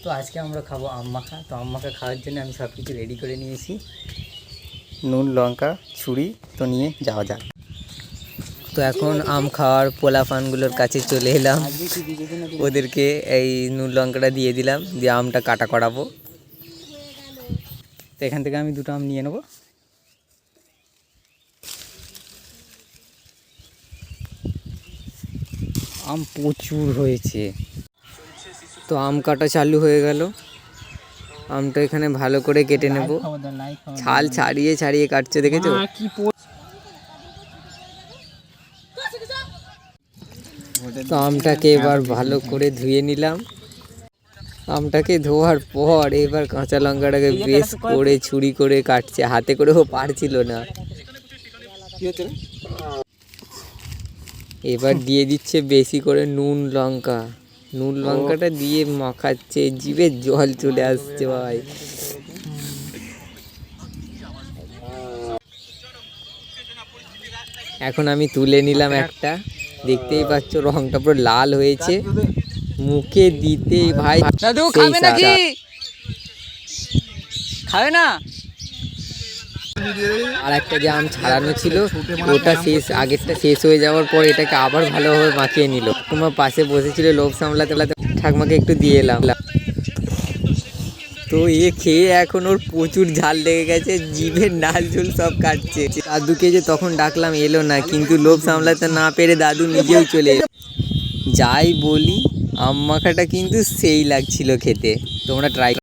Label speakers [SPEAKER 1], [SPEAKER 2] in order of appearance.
[SPEAKER 1] তো আজকে আমরা খাবো আম মাখা। তো আম মাখা খাওয়ার জন্য আমি সব কিছু রেডি করে নিয়েছি, নুন লঙ্কা ছুরি। তো নিয়ে যাওয়া যাক। তো এখন আম খাওয়ার পোলাপানগুলোর কাছে চলে এলাম, ওদেরকে এই নুন লঙ্কাটা দিয়ে দিলাম, দিয়ে আমটা কাটা করাবো। তো এখান থেকে আমি দুটো আম নিয়ে নেবো। আম প্রচুর হয়েছে। তো আম কাটা চালু হয়ে গেল। আমটা এখানে ভালো করে কেটে নেব, ছাল ছাড়িয়ে ছাড়িয়ে কাটছে, দেখেছো? তো আমটাকে এবার ভালো করে ধুয়ে নিলাম। আমটাকে ধোয়ার পর এবার কাঁচা লঙ্কাটাকে বেশ করে ছুরি করে কাটছে, হাতে করেও পারছিল না। এবার দিয়ে দিচ্ছে বেশি করে নুন লঙ্কা। নুন লঙ্কাটা দিয়ে মাখাচ্ছে, জিভে জল চলে আসছে ভাই। এখন আমি তুলে নিলাম একটা, দেখতেই পাচ্ছ রংটা পুরো লাল হয়েছে। মুখে দিতেই ভাই দাদু খাবে নাকি? খাবে না? আর একটা যে আম ছাড়ানো ছিল ওটা শেষ, আগেরটা শেষ হয়ে যাওয়ার পর এটাকে আবার ভালোভাবে মাখিয়ে নিল। তোমার পাশে বসেছিল, লোভ সামলাতে ঠাকমাকে একটু দিয়ে এলাম। তো এ খেয়ে এখন ওর প্রচুর ঝাল লেগে গেছে, জিভের নাল ঝুল সব কাটছে। দাদুকে যে তখন ডাকলাম এলো না, কিন্তু লোভ সামলাতে না পেরে দাদু নিজেও চলে এলো। যাই বলি আম মাখাটা কিন্তু সেই লাগছিল খেতে, তোমরা ট্রাই